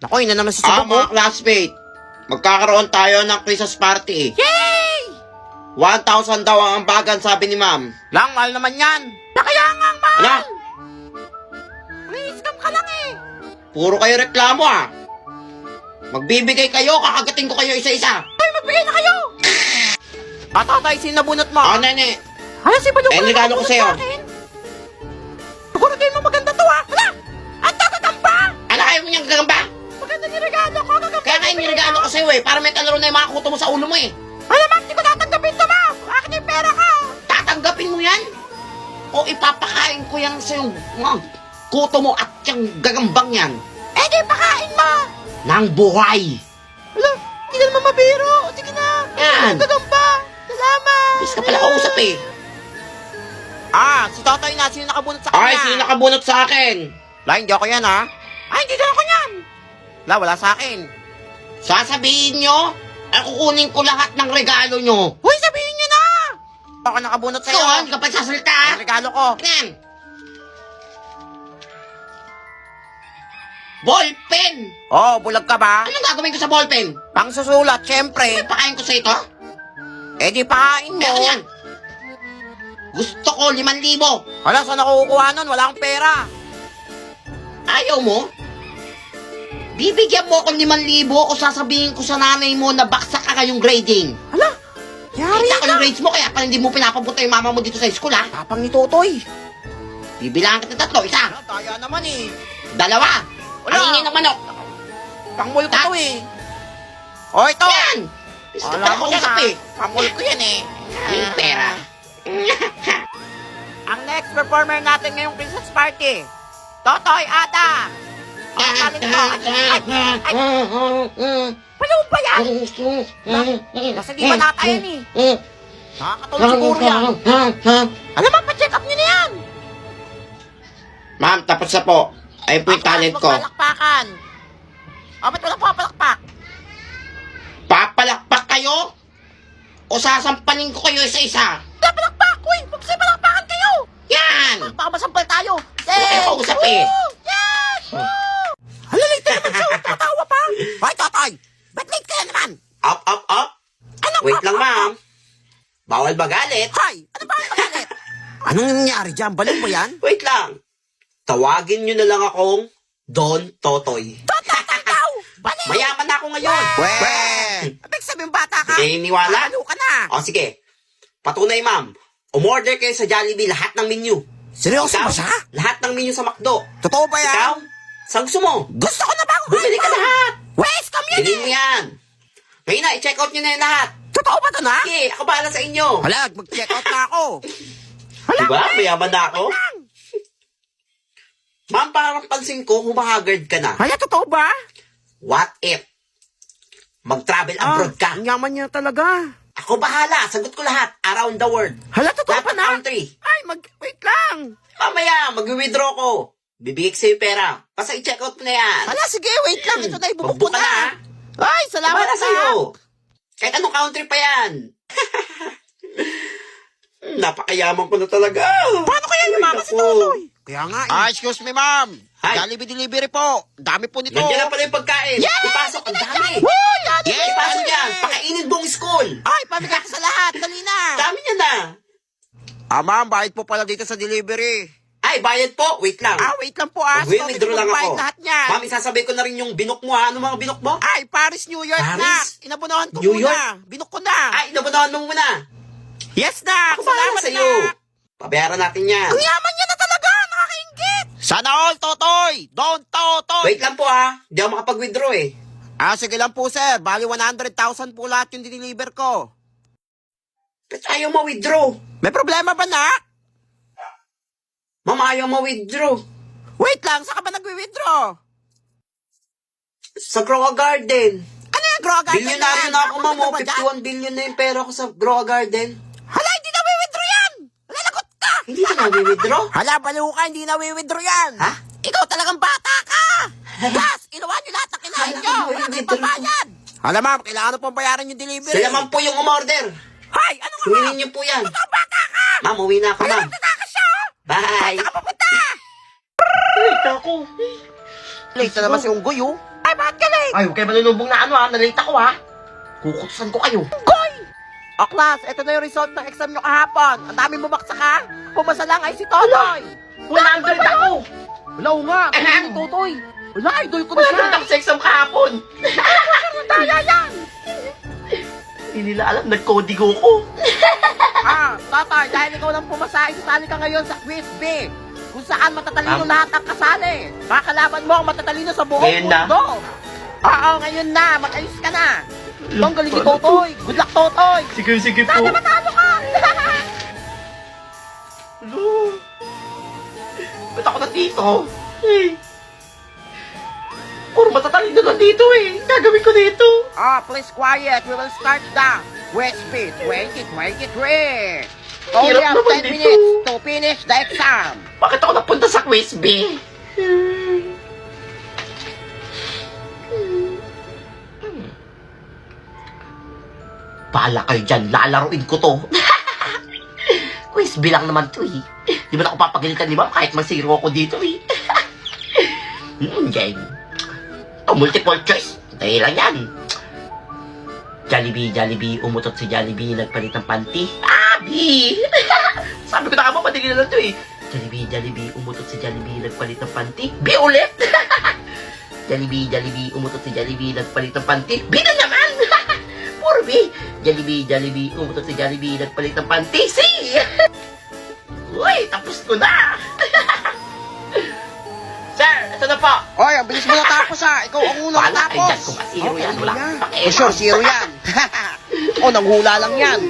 Naku, yun na naman si Ah, Subok mo. mga classmate, magkakaroon tayo ng Christmas party. Yay! 1,000 daw ang ambagan, sabi ni ma'am. Lang, mahal naman yan. Na kaya nga ang mahal. Ano? May-scam ka lang eh. Puro kayo reklamo ah. Magbibigay kayo, kakagating ko kayo isa-isa. Ay, magbigay na kayo. Tatay, sinabunot mo. Ah, nene. Hala, si Badyo Eh, regalo ko sa'yo. Siguro din mo maganda to ah. Hala, ang tatagamba. Ano kayo mo niyang gagamba? Maganda ni regalo ko. Kaya kayo niregalo ko sa'yo eh, para may kalaro na yung mga kuto mo sa ulo mo eh. Hala, ma'am, di ko tatanggapin to, ma'am. Akin yung pera ko. Tatanggapin mo yan? O ipapakain ko yan sa yung mga kuto mo at yung gagambang yan Eh, di pakain mo. ng buhay. Hala, hindi na naman mabiro. Sige na. Yan. Gagamba. Salamat. Bis ka pala kausap eh. Ah, si Totoy na. Sino nakabunot sa kanya? Ay, sino nakabunot sa akin? La, hindi ako yan, ha? Ay, hindi ako yan. La, wala sa akin. Sasabihin nyo, ay kukunin ko lahat ng regalo nyo. Uy, sabihin niyo na. Ako nakabunot Ikaw, sa'yo. hindi ka pa sasalita ah. Ang regalo ko. Yan. Ballpen! Oh, bulag ka ba? Anong gagawin ko sa ballpen? Pang susulat, syempre. Pakain ko sa ito? Eh, di pakain mo. Ano yan? Gusto ko 5,000. Hala, saan ako kukuha nun? Wala akong pera. Ayaw mo? Bibigyan mo ako 5,000 o sasabihin ko sa nanay mo na baksak ka kayong grading. Hala, yari Kita ko ka. yung grades mo kaya pala hindi mo pinapapunta yung mama mo dito sa school ha. Tapang ni Totoy. Bibilangan kita 3, 1, Hala, daya naman eh. 2. Wala. Ang ingay ng manok. Pangmol ko to eh. Oh, ito. Yan! Gusto Alam ka mo kausap yan, eh. Pangmol ko yan eh. Yung pera. Ang next performer natin ngayong Christmas party. Totoy Ada. Ang galing ko. Ay, palaw ba yan? Nasa di ba nata yan eh? Nakakatulog siguro yan. Alam mo, pa-check up nyo na yan. Ma'am, tapos na po. Ayun po yung talent ko. Magpalakpakan. O, ba't walang papalakpak? Papalakpak kayo? O sasampanin ko kayo isa-isa? Palakpak! Uy, magpalakpakan kayo! Yan! Baka masampal tayo. Kaya kausap eh. Yes! Hala, late ka naman siya. Tatawa pa. Hoy, Totoy. Ba't late ka na naman? Up, up, up. Anong Wait lang, ma'am. Bawal magalit. Hoy, ano ba ang magalit? Anong nangyari dyan? Baliw ba yan? Wait lang. Tawagin nyo na lang akong Don Totoy. Totoy daw! Baliw! Mayaman na ako ngayon. Abig sabihin bata ka? Hindi niwala? Baliw ka na. O sige. Patunay, ma'am. Umorder kayo sa Jollibee lahat ng menu. Seryoso Ikaw, ba siya? lahat ng menu sa McDo. Totoo ba yan? Ikaw, saan gusto mo? Gusto ko na ba? Bumili ka lahat. Wes, kami yan Bilhin mo yan. Ngayon na, i-check out nyo na yan lahat. Totoo ba ito na? Sige, ako bahala sa inyo. Hala, mag-check out na ako. Diba? Mayaman na ako. Ma'am, parang pansin ko, humahagard ka na. Hala, totoo ba? What if? Mag-travel abroad ka. Ang yaman niya talaga. Ako bahala, sagot ko lahat. Around the world. Hala, totoo Lahat pa ng na? country. Ay, wait lang. Mamaya, mag-withdraw ko. Bibigay ko sa'yo pera. Basta i-check out mo na yan. Hala, sige, wait lang. Ito na, ibubuk ko Magbuka na, na. Ay, salamat Bahala na. sa'yo. Kahit anong country pa yan. Napakayaman ko na talaga. Paano kaya Ay, yumaman si naku. Totoy? Kaya nga eh. Excuse me, ma'am. Hi. Jollibee delivery po. Dami po nito. Nandiyan na pala yung pagkain. Yes! Ipasok, ang dami. Woo! Yan! Yes, ipasok yan. Pakainin buong school. Ay, pamigay ko sa lahat. Dali na. Dami niya na. Ma'am, bayad po pala dito sa delivery. Ay, bayad po. Wait lang. Wait lang po ah. Withdraw lang ako. Lahat niyan. Ma'am, isasabay ko na rin yung binok mo ha. Ano mga binok mo? Ay, Paris, New York Paris? na. Inabunahan ko New muna. Binok ko na. Ay, inabunahan mo muna. Yes na. Ako bahala Salamat sa'yo. na. Pabayaran natin yan. Ang yaman niya na talaga. Nakakaingit. Sana all, Totoy. Don't, Totoy. Wait lang po ha. Hindi ako makapag-withdraw eh. Sige lang po, sir. Bali 100,000 po lahat yung diniliver ko. Ba't ayaw ma-withdraw? May problema ba, nak? Ma'am, ayaw ma-withdraw. Wait lang, saan ka ba nagwi-withdraw? Sa Groa Garden. Ano yung Grow Garden Bilyonaryo na ako, ma'am. Oh. 51 billion na yung pera ko sa Groa Garden. Hala, hindi na withdraw yan! Hala, lagot ka! Hindi ka na-withdraw? Hala, baliw ka, hindi na withdraw yan! Ha? Ikaw talagang bata ka! Gas, inuwa niyo lahat ng kinain Hala, niyo! Wala withdraw kayong ko. pambayad! Hala, ma'am, kailangan pong bayaran yung delivery. Sila man po yung umorder. Hay, ano nga? Hinginin niyo po yan. Ikaw bata ka! Ma'am, uwi na ako, Hala, ma'am. magtatakas siya, oh! Bye. Saan ka pupunta? Wait ako. Late na naman si Unggoy, oh. Ay, bakit galing? Ay, huwag kayo malulubong na ano ha. Nalate ako ha. Kukutusan ko kayo. Goy! O, class, ito na yung result ng exam nyo kahapon. Ang dami bumagsak ha. Pumasa lang ay si Totoy. 100 ako. Wala ko nga. Wala ni Totoy. Wala, idol ko na siya. 100 ako sa exam kahapon. Daya yan. Hindi nila alam, nagkodigo ko. Totoy, dahil ikaw lang pumasa, isasali ka ngayon sa quiz B. Kung saan matatalino lahat ang kasali. Kakalaban mo ang matatalino sa buong Ngayon na? mundo. Oo, ngayon na. Mag-ayos ka na. Ito ang galing ni Totoy. Good luck, Totoy. Sige po. Sana matalo ka. Ano? Ba't ako nandito? Eh. Puro matatalino na dito eh. Gagawin ko dito. Please quiet. We will start the quiz B 2023. Only Hirap have naman 10 dito. minutes to finish the exam. Bakit ako napunta sa quiz B? Bahala kayo dyan, lalaruin ko to. Quiz B lang naman to eh. Di ba na ako papagalitan ni ma'am kahit masiro ako dito eh. Game. Ito, multiple choice. Dahil lang yan. Jollibee, umutot si Jollibee, nagpalit ng panty. Abi! Sabi ko na ka mo, madali na lang to eh. Jollibee, umutot si Jollibee, nagpalit ng panty. B ulit! Jollibee, umutot si Jollibee, nagpalit ng panty. B na naman! Puro B! Jollibee, umutot si Jollibee, nagpalit ng panty. C! Uy, tapos ko na! Sir, ito na po. Oy, ang bilis mo natapos ha. Ikaw ang unang Paala kayo dyan kung natapos. masiro yan. Wala akong For pakialam. sure, zero yan. Nanghula lang yan.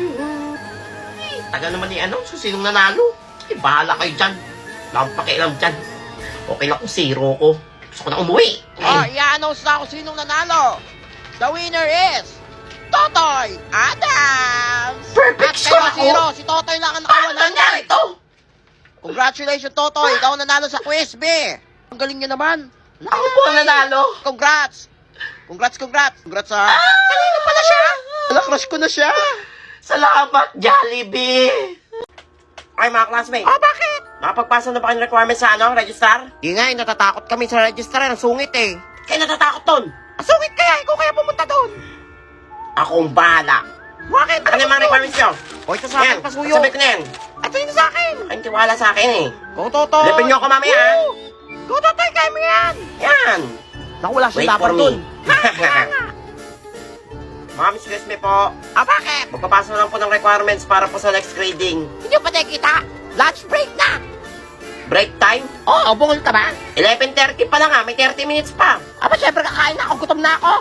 Taga naman ni ano, so sinong nanalo? Eh, bahala kayo dyan. Wala akong pakialam dyan. Okay lang kung zero ko. Gusto ko na umuwi. I-announce na ako sinong nanalo. The winner is Totoy Adams. Perfect At score kayo ako. zero, si Totoy lang ang Paano nakawalan. nangyari to? Congratulations, Totoy. Ikaw ang nanalo sa quiz B. Ang galing niya naman. Ako po ang nanalo. Congrats. Congrats sa... Kanina pala siya. Wala, crush ko na siya. Salamat, Jollibee. Ay, mga classmates. Bakit? Nakapagpasa na ba kayo ng requirements sa ano, registrar? Di nga, natatakot kami sa registrar. Ang sungit eh. Kayo natatakot ton. Ang sungit kaya. Ikaw kaya pumunta doon. Ako ang bahala. Bakit? Ano yung mga requirements nyo? O, ito sa akin, pasuyo. Sabi ko na yan. Ito yun sa akin. Kayo tiwala sa akin eh. Go, Totoy. Lepin nyo ako mamaya, ha? Go, Totoy. Kaya mo yan. Yan. Naku, wala Wait siyang for dapat me. doon. Ma'am, excuse me po. Bakit? Magpapasa lang po ng requirements para po sa next grading. Hindi pa tayo kita. Lunch break na. Break time? Oo, bungol ka ba? 11:30 pa lang ha, may 30 minutes pa. Syempre kakain na ako. Gutom na ako.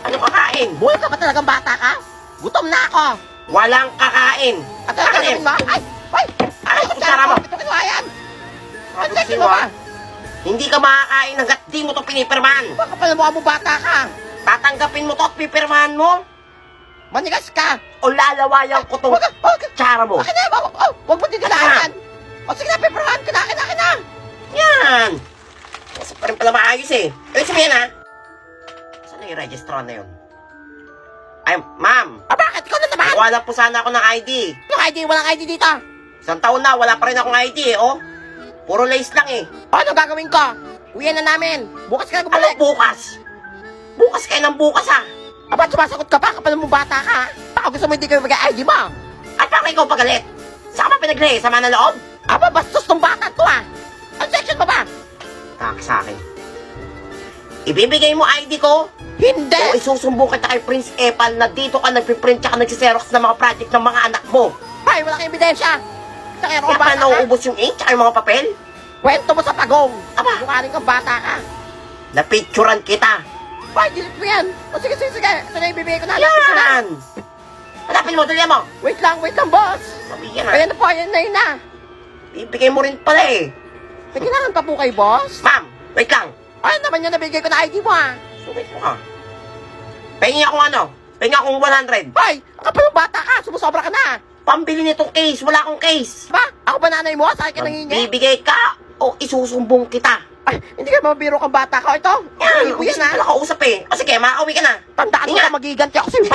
Ano kakain? Bungol ka ba talagang bata ka? Gutom na ako. Walang kakain. At ano gagawin mo? Ay, kutsara mo. Ito kinuhayan. Ang Ano sexy sino mo ha? ba? Hindi ka makakain hanggat di mo to pinipirmahan. Baka pala mukha mo bata ka. Tatanggapin mo to at pipirmahan mo Manigas ka. o lalawayan ko tong tsara mo. Akin na. Huwag mo titilaan. Sige na, peperahan ka na. Akin na. Yan. Kasi pa rin pala maayos eh. Ibig sabihin ha? Saan yung registrar na yun? Ay, ma'am. Bakit? Ikaw na naman. Wala po sana ako ng ID. Yung ID, walang ID dito. Isang taon na, wala pa rin akong ID eh, oh. Puro lace lang eh. Ano gagawin ko? Uwian na namin. Bukas ka na Ano gumalik. bukas? Bukas kayo ng bukas ha. Ba't sumasagot ka pa? Kapal mo bata ka. Baka gusto mo hindi kayo mag-ID mo. At bakit ikaw pagalit? Saan ka pa pinaglay? Sama ng loob? Bastos tong bata to ah. Ang section mo ba? Kaka sa akin. Ibibigay mo ID ko? Hindi. O isusumbong kita kay Prince Epal na dito ka nagpiprint tsaka nagsiserox ng mga project ng mga anak mo. Ay, wala kang ebidensya. Kaya Kaya pa nauubos yung ink tsaka yung mga papel? Kwento mo sa pagong. Aba. Mukha rin kang bata ka. Napicturan kita. Ay, delete mo yan. Sige. Ito na ibibigay ko na. Hanapin ko na. Yan! Hanapin mo, dali mo. Wait lang, boss. Sabihin na. Ayan na po, ayan na. Ibigay mo rin pala eh. May kailangan pa po kay boss? Ma'am, wait lang. Ay, naman yan, nabigay ko na ID mo ah. Sumit mo ka. Pahingi akong ano? Pahingi akong 100. Ay, kapal ng bata ka. Sumusobra ka na. Pambili nitong case. Wala akong case. Ba? Ako ba nanay mo? Saan ka nangingi? Bibigay ka o isusumbong kita. Ay, hindi ka mabiro kang bata ka. Ito, Yan, hindi ko yan gusto ah. pala kausap eh. O sige, makakauwi ka na. Tandaan mo Ingat. na magiganti ako sa'yo.